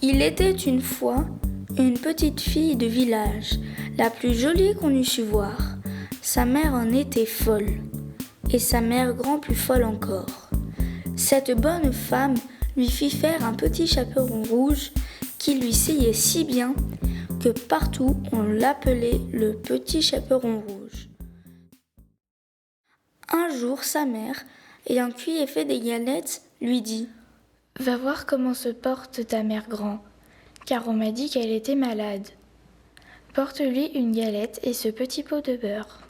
Il était une fois une petite fille de village, la plus jolie qu'on eût su voir. Sa mère en était folle, et sa mère grand plus folle encore. Cette bonne femme lui fit faire un petit chaperon rouge qui lui seyait si bien que partout on l'appelait le petit chaperon rouge. Un jour, sa mère, ayant cuit et fait des galettes, lui dit « Va voir comment se porte ta mère grand, car on m'a dit qu'elle était malade. Porte-lui une galette et ce petit pot de beurre. »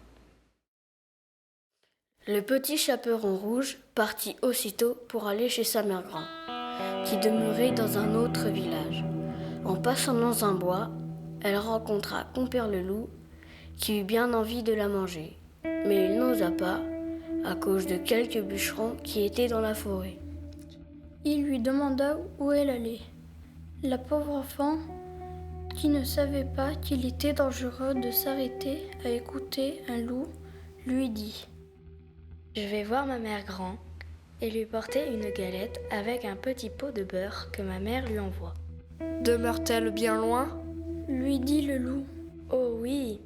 Le petit chaperon rouge partit aussitôt pour aller chez sa mère grand, qui demeurait dans un autre village. En passant dans un bois, elle rencontra Compère le loup, qui eut bien envie de la manger, mais il n'osa pas, à cause de quelques bûcherons qui étaient dans la forêt. Il lui demanda où elle allait. La pauvre enfant, qui ne savait pas qu'il était dangereux de s'arrêter à écouter un loup, lui dit « Je vais voir ma mère grand et lui porter une galette avec un petit pot de beurre que ma mère lui envoie. »« Demeure-t-elle bien loin ?» lui dit le loup. « Oh oui !»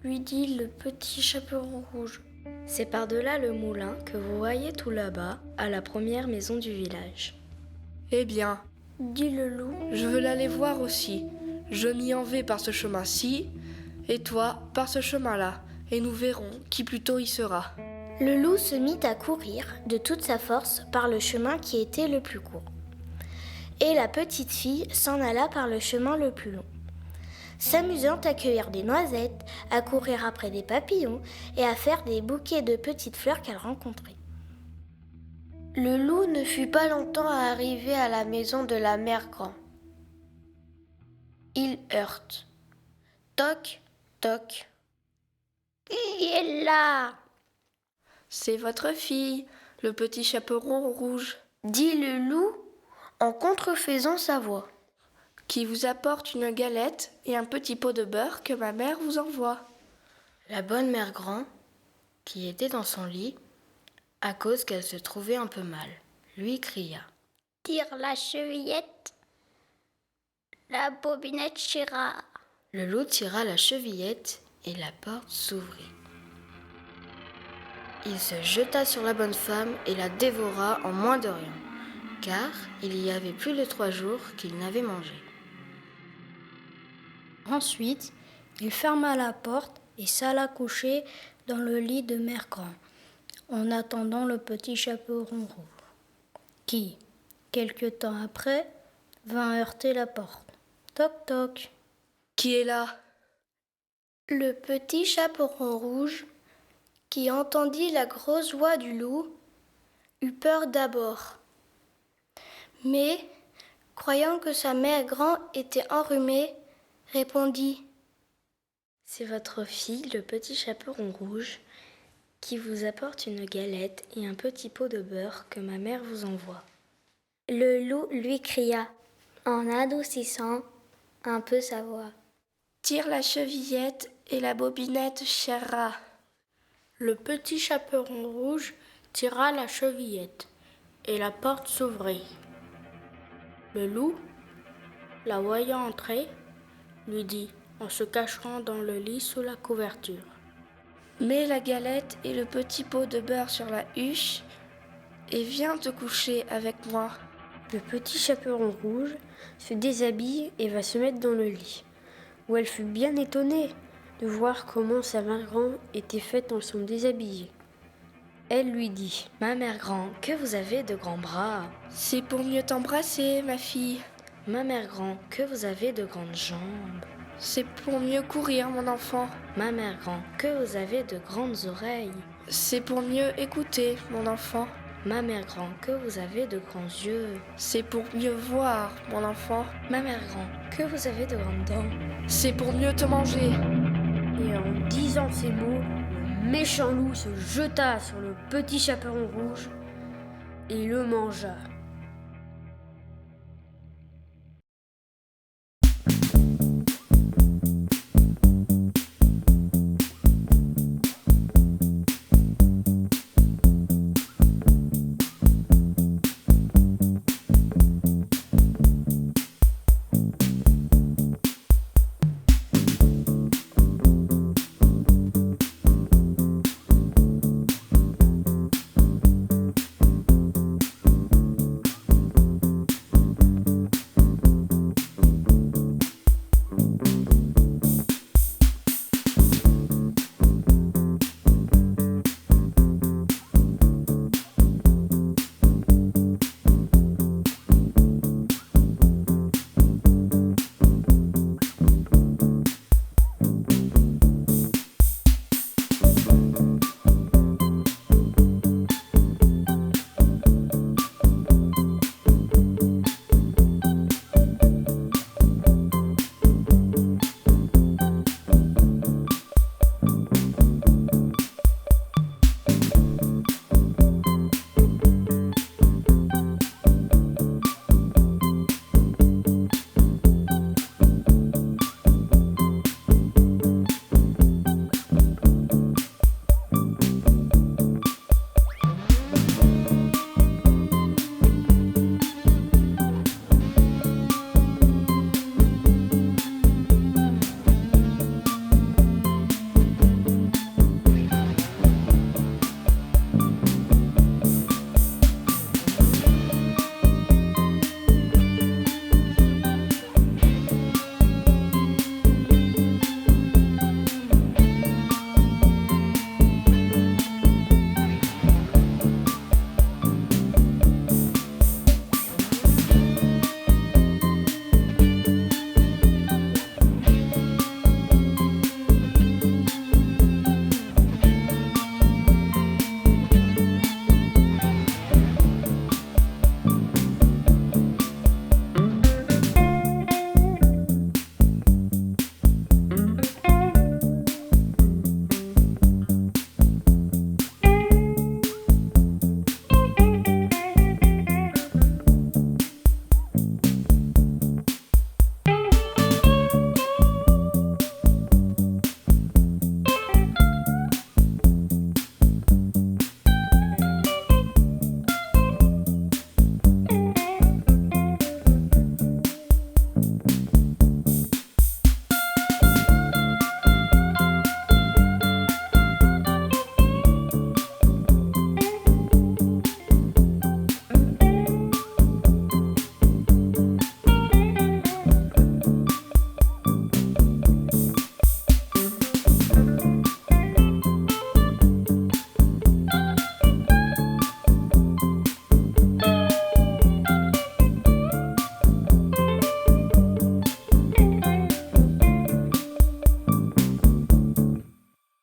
lui dit le petit chaperon rouge. « C'est par-delà le moulin que vous voyez tout là-bas, à la première maison du village. »« Eh bien, dit le loup, je veux l'aller voir aussi. Je m'y en vais par ce chemin-ci, et toi par ce chemin-là, et nous verrons qui plus tôt y sera. » Le loup se mit à courir de toute sa force par le chemin qui était le plus court. Et la petite fille s'en alla par le chemin le plus long, s'amusant à cueillir des noisettes, à courir après des papillons et à faire des bouquets de petites fleurs qu'elle rencontrait. Le loup ne fut pas longtemps à arriver à la maison de la mère grand. Il heurte. Toc, toc. Qui est là ? C'est votre fille, le petit chaperon rouge, dit le loup en contrefaisant sa voix, qui vous apporte une galette et un petit pot de beurre que ma mère vous envoie. La bonne mère grand, qui était dans son lit, à cause qu'elle se trouvait un peu mal, lui cria « Tire la chevillette, la bobinette chira. » Le loup tira la chevillette et la porte s'ouvrit. Il se jeta sur la bonne femme et la dévora en moins de rien, car il y avait plus de 3 jours qu'il n'avait mangé. Ensuite, il ferma la porte et s'alla coucher dans le lit de mère grand, en attendant le petit chaperon rouge, qui, quelque temps après, vint heurter la porte. Toc toc. Qui est là ? Le petit chaperon rouge, qui entendit la grosse voix du loup, eut peur d'abord. Mais, croyant que sa mère grand était enrhumée, répondit « C'est votre fille, le petit chaperon rouge, qui vous apporte une galette et un petit pot de beurre que ma mère vous envoie. » Le loup lui cria, en adoucissant un peu sa voix. « Tire la chevillette et la bobinette chira. » Le petit chaperon rouge tira la chevillette et la porte s'ouvrit. Le loup, la voyant entrer, lui dit en se cachant dans le lit sous la couverture. « Mets la galette et le petit pot de beurre sur la huche et viens te coucher avec moi. » Le petit chaperon rouge se déshabille et va se mettre dans le lit, où elle fut bien étonnée de voir comment sa mère grand était faite en son déshabillé. Elle lui dit « Ma mère grand, que vous avez de grands bras. »« C'est pour mieux t'embrasser, ma fille. »« Ma mère grand, que vous avez de grandes jambes. »« C'est pour mieux courir, mon enfant. »« Ma mère grand, que vous avez de grandes oreilles. »« C'est pour mieux écouter, mon enfant. »« Ma mère grand, que vous avez de grands yeux. »« C'est pour mieux voir, mon enfant. »« Ma mère grand, que vous avez de grandes dents. »« C'est pour mieux te manger. » Et en disant ces mots, le méchant loup se jeta sur le petit chaperon rouge et le mangea.